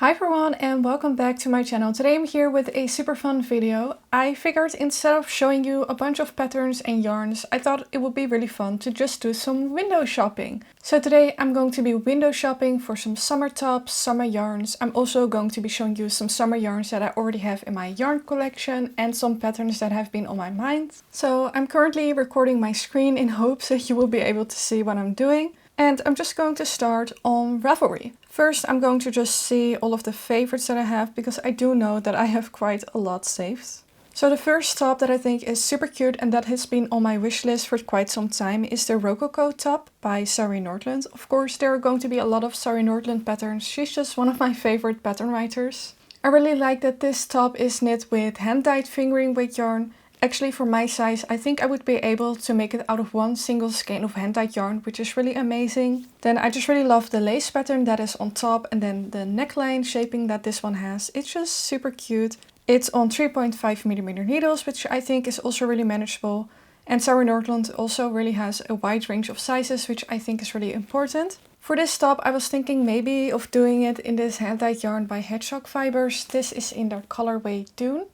Hi everyone and welcome back to my channel. Today I'm here with a super fun video. I figured instead of showing you a bunch of patterns and yarns, I thought it would be really fun to just do some window shopping. So today I'm going to be window shopping for some summer tops, summer yarns. I'm also going to be showing you some summer yarns that I already have in my yarn collection and some patterns that have been on my mind. So I'm currently recording my screen in hopes that you will be able to see what I'm doing. And I'm just going to start on Ravelry. First, I'm going to just see all of the favorites that I have because I do know that I have quite a lot saved. So the first top that I think is super cute and that has been on my wish list for quite some time is the Rococo top by Sari N. Of course, there are going to be a lot of Sari N patterns. She's just one of my favorite pattern writers. I really like that this top is knit with hand-dyed fingering weight yarn. Actually, for my size, I think I would be able to make it out of one single skein of hand-dyed yarn, which is really amazing. Then I just really love the lace pattern that is on top and then the neckline shaping that this one has. It's just super cute. It's on 3.5mm needles, which I think is also really manageable. And Sari N also really has a wide range of sizes, which I think is really important. For this top, I was thinking maybe of doing it in this hand-dyed yarn by Hedgehog Fibers. This is in their colorway Dune.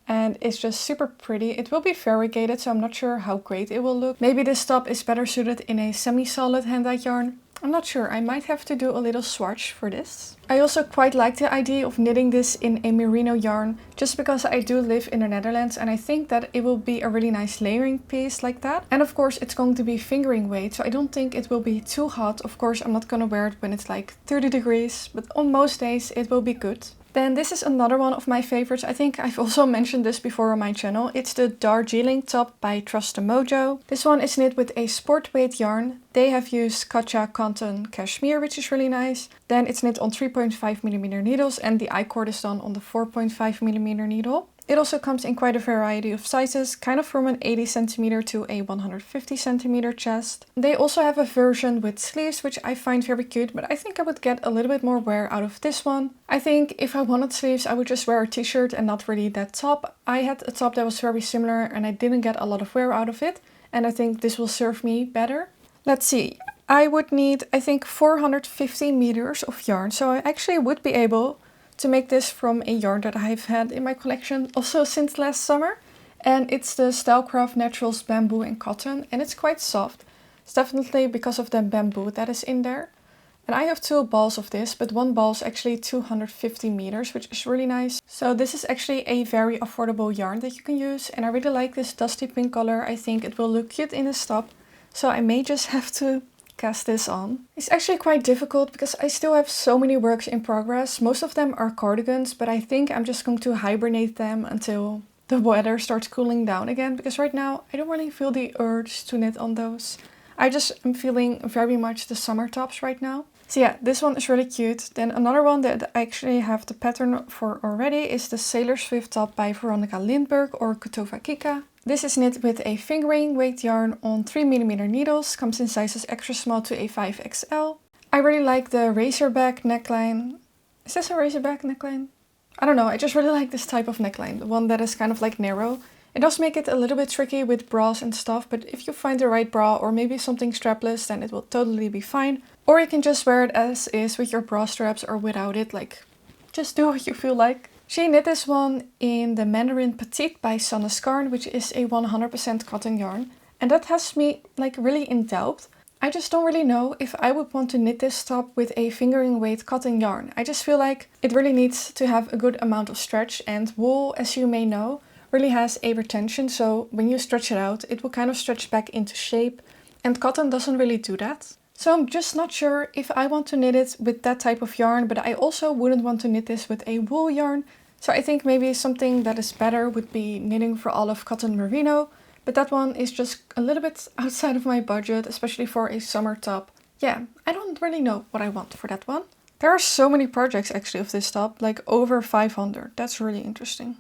And it's just super pretty. It will be variegated, so I'm not sure how great it will look. Maybe this top is better suited in a semi-solid hand-dyed yarn. I'm not sure, I might have to do a little swatch for this. I also quite like the idea of knitting this in a merino yarn, just because I do live in the Netherlands and I think that it will be a really nice layering piece like that. And of course it's going to be fingering weight, so I don't think it will be too hot. Of course I'm not gonna wear it when it's like 30 degrees, but on most days it will be good. Then this is another one of my favorites. I think I've also mentioned this before on my channel. It's the Darjeeling top by Trust the Mojo. This one is knit with a sport weight yarn. They have used Katja cotton cashmere, which is really nice. Then it's knit on 3.5mm needles and the I-cord is done on the 4.5mm needle. It also comes in quite a variety of sizes, kind of from an 80cm to a 150cm chest. They also have a version with sleeves, which I find very cute, but I think I would get a little bit more wear out of this one. I think if I wanted sleeves, I would just wear a t-shirt and not really that top. I had a top that was very similar and I didn't get a lot of wear out of it, and I think this will serve me better. Let's see. I would need, I think, 450 meters of yarn, so I actually would be able to make this from a yarn that I've had in my collection also since last summer. And it's the Stylecraft Naturals Bamboo and Cotton, and it's quite soft. It's definitely because of the bamboo that is in there. And I have two balls of this, but one ball is actually 250 meters, which is really nice. So this is actually a very affordable yarn that you can use, and I really like this dusty pink color. I think it will look cute in this top, so I may just have to cast this on. It's actually quite difficult because I still have so many works in progress. Most of them are cardigans, but I think I'm just going to hibernate them until the weather starts cooling down again, because right now I don't really feel the urge to knit on those. I just am feeling very much the summer tops right now. So yeah, this one is really cute. Then another one that I actually have the pattern for already is the Sailor Swift top by Veronica Lindbergh or Kutovakika. This is knit with a fingering weight yarn on 3mm needles, comes in sizes extra small to a 5XL. I really like the racerback neckline. Is this a racerback neckline? I don't know, I just really like this type of neckline, the one that is kind of like narrow. It does make it a little bit tricky with bras and stuff, but if you find the right bra or maybe something strapless, then it will totally be fine. Or you can just wear it as is with your bra straps or without it, like just do what you feel like. She knit this one in the Mandarin Petite by Sanne, which is a 100% cotton yarn. And that has me like really in doubt. I just don't really know if I would want to knit this top with a fingering weight cotton yarn. I just feel like it really needs to have a good amount of stretch, and wool, as you may know, really has a retention. So when you stretch it out, it will kind of stretch back into shape, and cotton doesn't really do that. So I'm just not sure if I want to knit it with that type of yarn, but I also wouldn't want to knit this with a wool yarn. So I think maybe something that is better would be knitting for olive cotton merino, but that one is just a little bit outside of my budget, especially for a summer top. Yeah, I don't really know what I want for that one. There are so many projects actually of this top, like over 500. That's really interesting.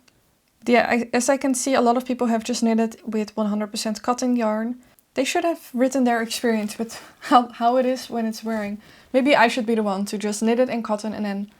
But yeah, as I can see, a lot of people have just knitted with 100% cotton yarn. They should have written their experience with how it is when it's wearing. Maybe I should be the one to just knit it in cotton and then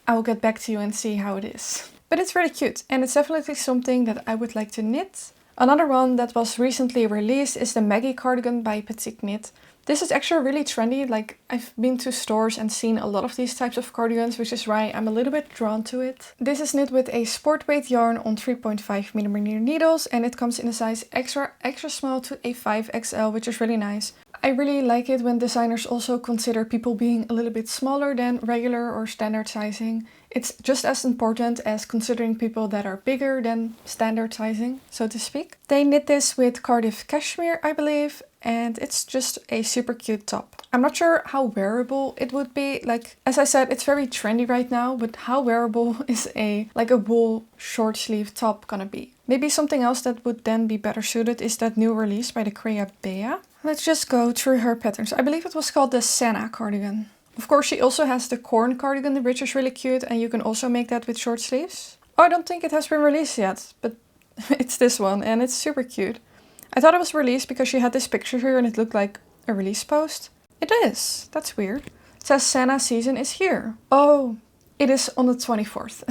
I will get back to you and see how it is. But it's really cute and it's definitely something that I would like to knit. Another one that was recently released is the Maggie cardigan by Petite knit. This is actually really trendy. Like, I've been to stores and seen a lot of these types of cardigans, which is why I'm a little bit drawn to it. This is knit with a sport weight yarn on 3.5mm needles, and it comes in a size extra small to a 5XL, which is really nice. I really like it when designers also consider people being a little bit smaller than regular or standard sizing. It's just as important as considering people that are bigger than standard sizing, so to speak. They knit this with Cardiff cashmere, I believe, and it's just a super cute top. I'm not sure how wearable it would be. Like, as I said, it's very trendy right now, but how wearable is a wool short sleeve top gonna be? Maybe something else that would then be better suited is that new release by the Creabea. Let's just go through her patterns. I believe it was called the Sanne cardigan. Of course, she also has the Corran cardigan, which is really cute, and you can also make that with short sleeves. Oh, I don't think it has been released yet, but it's this one, and it's super cute. I thought it was released because she had this picture here and it looked like a release post. It is. That's weird. It says Sanne season is here. Oh, it is on the 24th.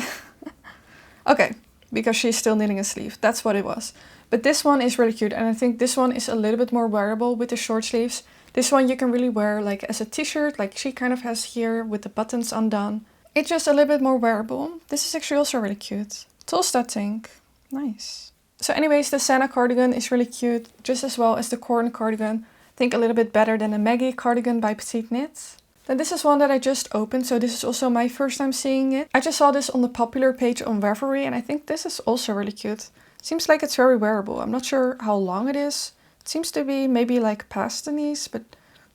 Okay, because she's still knitting a sleeve. That's what it was. But this one is really cute, and I think this one is a little bit more wearable with the short sleeves. This one you can really wear like as a t-shirt, like she kind of has here with the buttons undone. It's just a little bit more wearable. This is actually also really cute. Tolstatink. Nice. So anyways, the Sanne cardigan is really cute, just as well as the Corran cardigan. I think a little bit better than the Maggie cardigan by Petite Knit. Then this is one that I just opened, so this is also my first time seeing it. I just saw this on the popular page on Ravelry, and I think this is also really cute. Seems like it's very wearable. I'm not sure how long it is. It seems to be maybe like past the knees, but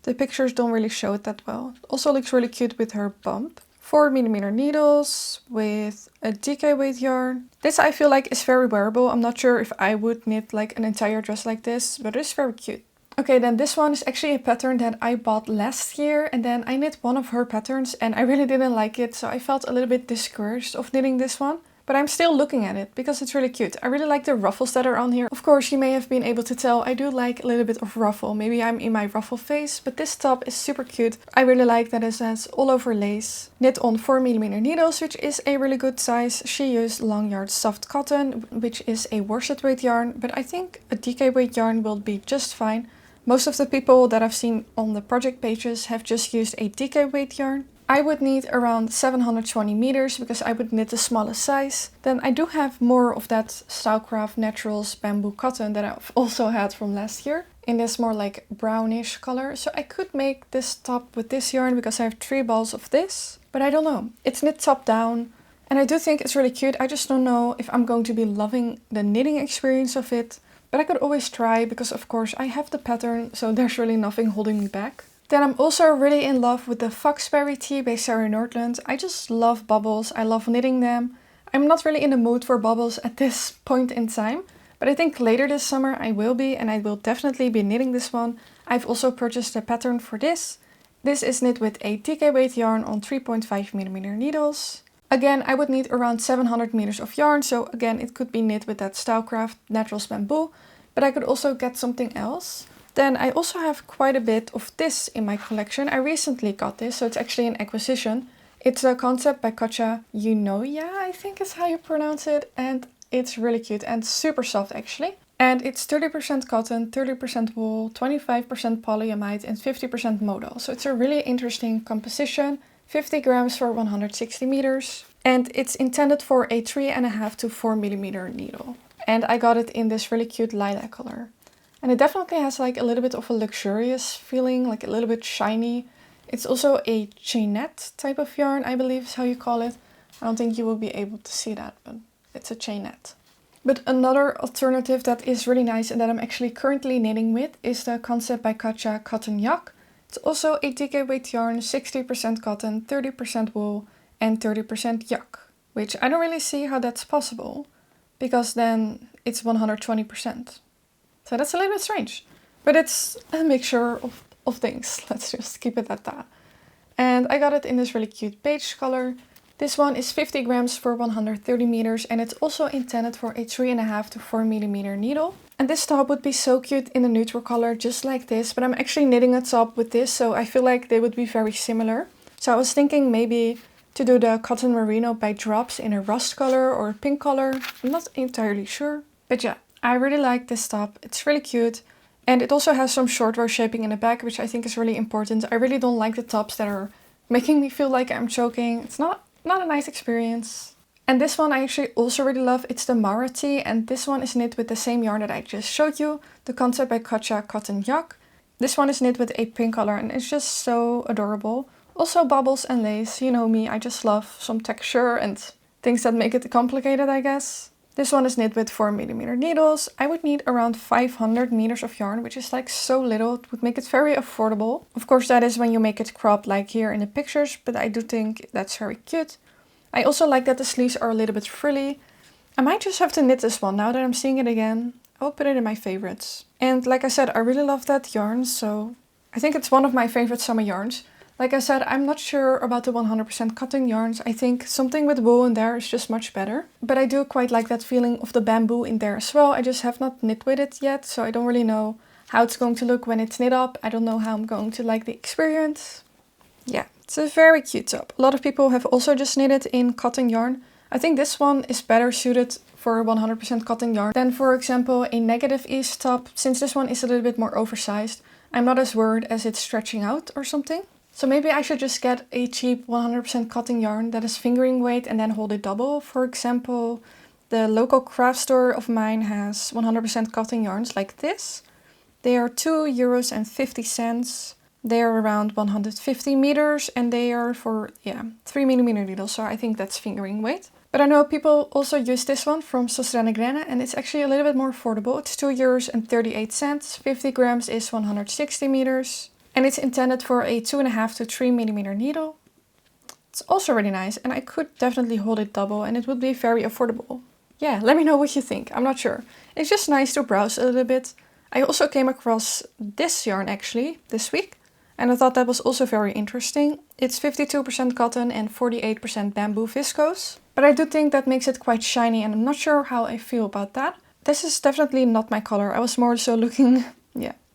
the pictures don't really show it that well. It also looks really cute with her bump. 4mm needles with a DK weight yarn. This I feel like is very wearable. I'm not sure if I would knit like an entire dress like this, but it's very cute. Okay, then this one is actually a pattern that I bought last year, and then I knit one of her patterns and I really didn't like it, so I felt a little bit discouraged of knitting this one. But I'm still looking at it because it's really cute. I really like the ruffles that are on here. Of course, you may have been able to tell I do like a little bit of ruffle. Maybe I'm in my ruffle phase, but this top is super cute. I really like that it has all over lace. Knit on 4mm needles, which is a really good size. She used long yard soft cotton, which is a worsted weight yarn, but I think a DK weight yarn will be just fine. Most of the people that I've seen on the project pages have just used a DK weight yarn. I would need around 720 meters because I would knit the smallest size. Then I do have more of that Stylecraft Naturals bamboo cotton that I've also had from last year in this more like brownish color. So I could make this top with this yarn because I have 3 balls of this, but I don't know. It's knit top down and I do think it's really cute. I just don't know if I'm going to be loving the knitting experience of it, but I could always try because of course I have the pattern, so there's really nothing holding me back. Then I'm also really in love with the Foxberry Tee by Sari N. I just love bubbles. I love knitting them. I'm not really in the mood for bubbles at this point in time, but I think later this summer I will be, and I will definitely be knitting this one. I've also purchased a pattern for this. This is knit with a DK weight yarn on 3.5mm needles. Again, I would need around 700 meters of yarn, so again it could be knit with that Stylecraft Naturals bamboo, but I could also get something else. Then I also have quite a bit of this in my collection. I recently got this, so it's actually an acquisition. It's a concept by Katja Junoja, I think is how you pronounce it. And it's really cute and super soft actually. And it's 30% cotton, 30% wool, 25% polyamide and 50% modal. So it's a really interesting composition. 50 grams for 160 meters. And it's intended for a 3.5 to 4mm needle. And I got it in this really cute lilac color. And it definitely has like a little bit of a luxurious feeling, like a little bit shiny. It's also a chainette type of yarn, I believe is how you call it. I don't think you will be able to see that, but it's a chainette. But another alternative that is really nice and that I'm actually currently knitting with is the Concept by Katja Cotton Yak. It's also a DK weight yarn, 60% cotton, 30% wool and 30% yak. Which I don't really see how that's possible, because then it's 120%. So that's a little bit strange, but it's a mixture of things. Let's just keep it at that. And I got it in this really cute beige color. This one is 50 grams for 130 meters and it's also intended for a 3.5 to 4mm needle. And this top would be so cute in a neutral color just like this, but I'm actually knitting a top with this, so I feel like they would be very similar. So I was thinking maybe to do the Cotton Merino by Drops in a rust color or a pink color. I'm not entirely sure, but yeah. I really like this top. It's really cute. And it also has some short row shaping in the back, which I think is really important. I really don't like the tops that are making me feel like I'm choking. It's not a nice experience. And this one I actually also really love. It's the Mara Tee, and this one is knit with the same yarn that I just showed you, the Concept by Katja Cotton Yak. This one is knit with a pink color and it's just so adorable. Also bubbles and lace, you know me, I just love some texture and things that make it complicated, I guess. This one is knit with 4mm needles. I would need around 500 meters of yarn, which is like so little. It would make it very affordable. Of course, that is when you make it cropped like here in the pictures, but I do think that's very cute. I also like that the sleeves are a little bit frilly. I might just have to knit this one now that I'm seeing it again. I'll put it in my favorites. And like I said, I really love that yarn, so I think it's one of my favorite summer yarns. Like I said, I'm not sure about the 100% cotton yarns. I think something with wool in there is just much better. But I do quite like that feeling of the bamboo in there as well. I just have not knit with it yet, so I don't really know how it's going to look when it's knit up. I don't know how I'm going to like the experience. Yeah, it's a very cute top. A lot of people have also just knitted in cotton yarn. I think this one is better suited for 100% cotton yarn than, for example, a negative ease top. Since this one is a little bit more oversized, I'm not as worried as it's stretching out or something. So maybe I should just get a cheap 100% cotton yarn that is fingering weight and then hold it double. For example, the local craft store of mine has 100% cotton yarns like this. They are €2.50. They are around 150 meters and they are for 3mm needles, so I think that's fingering weight. But I know people also use this one from Grene and it's actually a little bit more affordable. It's €2.38. 50 grams is 160 meters. And it's intended for a 2.5 to 3mm needle. It's also really nice and I could definitely hold it double and it would be very affordable. Yeah, let me know what you think. I'm not sure. It's just nice to browse a little bit. I also came across this yarn actually this week. And I thought that was also very interesting. It's 52% cotton and 48% bamboo viscose. But I do think that makes it quite shiny and I'm not sure how I feel about that. This is definitely not my color. I was more so looking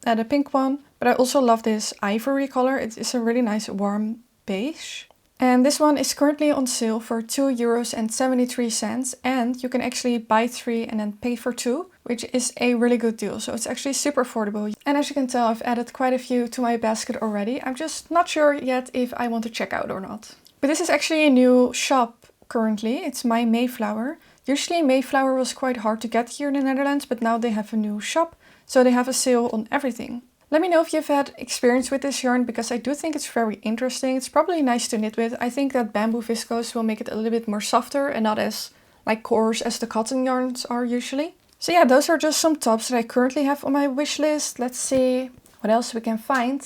at a pink one. But I also love this ivory color. It is a really nice warm beige. And this one is currently on sale for €2.73. And you can actually buy 3 and then pay for 2. Which is a really good deal, so it's actually super affordable. And as you can tell, I've added quite a few to my basket already. I'm just not sure yet if I want to check out or not. But this is actually a new shop currently. It's My Mayflower. Usually Mayflower was quite hard to get here in the Netherlands, but now they have a new shop, so they have a sale on everything. Let me know if you've had experience with this yarn, because I do think it's very interesting. It's probably nice to knit with. I think that bamboo viscose will make it a little bit more softer and not as like coarse as the cotton yarns are usually. So yeah, those are just some tops that I currently have on my wish list. Let's see what else we can find.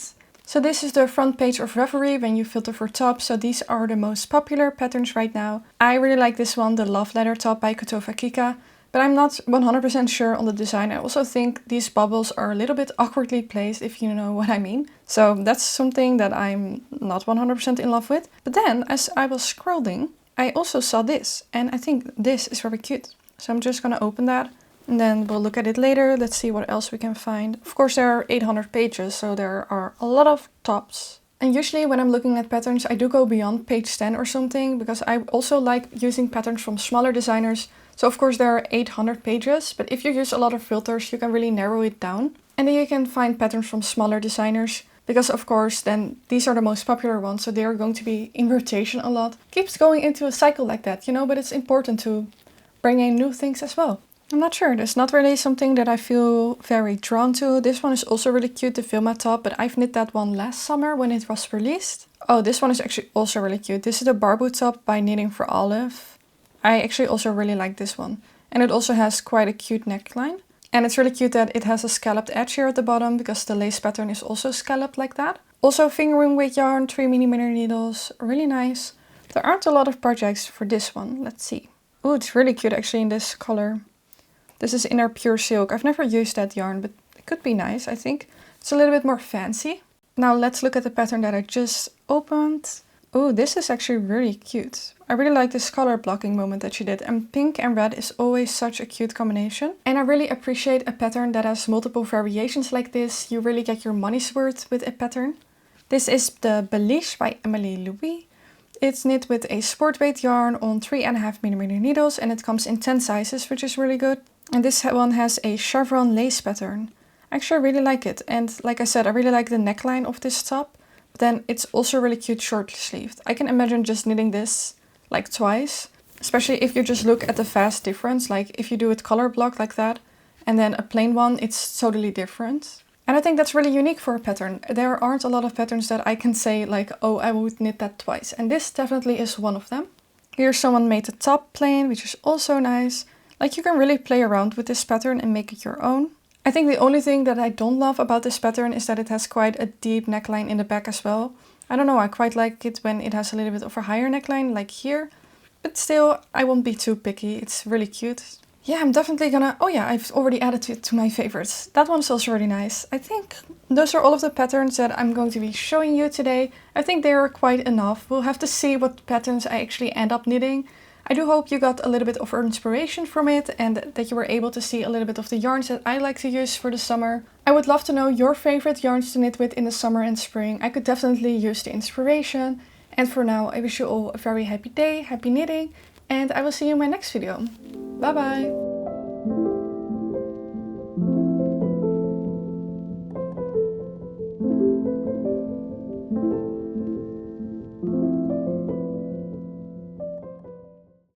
So this is the front page of Ravelry when you filter for tops. So these are the most popular patterns right now. I really like this one, the Love Letter top by Kutovakika. But I'm not 100% sure on the design. I also think these bubbles are a little bit awkwardly placed, if you know what I mean. So that's something that I'm not 100% in love with. But then as I was scrolling, I also saw this. And I think this is very cute. So I'm just gonna open that. And then we'll look at it later. Let's see what else we can find. Of course, there are 800 pages, so there are a lot of tops. And usually when I'm looking at patterns, I do go beyond page 10 or something, because I also like using patterns from smaller designers. So of course there are 800 pages, but if you use a lot of filters, you can really narrow it down. And then you can find patterns from smaller designers, because of course then these are the most popular ones, so they are going to be in rotation a lot. Keeps going into a cycle like that, you know, but it's important to bring in new things as well. I'm not sure, there's not really something that I feel very drawn to. This one is also really cute, the Vilma top, but I've knit that one last summer when it was released. Oh, this one is actually also really cute. This is the Barbroe top by Knitting for Olive. I actually also really like this one. And it also has quite a cute neckline. And it's really cute that it has a scalloped edge here at the bottom, because the lace pattern is also scalloped like that. Also fingering weight yarn, 3mm needles, really nice. There aren't a lot of projects for this one, let's see. Oh, it's really cute actually in this color. This is Inner Pure Silk. I've never used that yarn, but it could be nice, I think. It's a little bit more fancy. Now let's look at the pattern that I just opened. Oh, this is actually really cute. I really like this color blocking moment that she did. And pink and red is always such a cute combination. And I really appreciate a pattern that has multiple variations like this. You really get your money's worth with a pattern. This is the Beliche by Emily Louis. It's knit with a sport weight yarn on 3.5mm needles, and it comes in 10 sizes, which is really good. And this one has a chevron lace pattern. Actually, I really like it. And like I said, I really like the neckline of this top. But then it's also really cute short sleeved. I can imagine just knitting this like twice. Especially if you just look at the fast difference. Like if you do it color block like that and then a plain one, it's totally different. And I think that's really unique for a pattern. There aren't a lot of patterns that I can say like, oh, I would knit that twice. And this definitely is one of them. Here someone made the top plain, which is also nice. Like you can really play around with this pattern and make it your own. I think the only thing that I don't love about this pattern is that it has quite a deep neckline in the back as well. I don't know, I quite like it when it has a little bit of a higher neckline like here. But still, I won't be too picky. It's really cute. Yeah, I'm definitely gonna... Oh yeah, I've already added it to my favorites. That one's also really nice. I think those are all of the patterns that I'm going to be showing you today. I think they are quite enough. We'll have to see what patterns I actually end up knitting. I do hope you got a little bit of inspiration from it and that you were able to see a little bit of the yarns that I like to use for the summer. I would love to know your favorite yarns to knit with in the summer and spring. I could definitely use the inspiration. And for now, I wish you all a very happy day, happy knitting, and I will see you in my next video. Bye bye!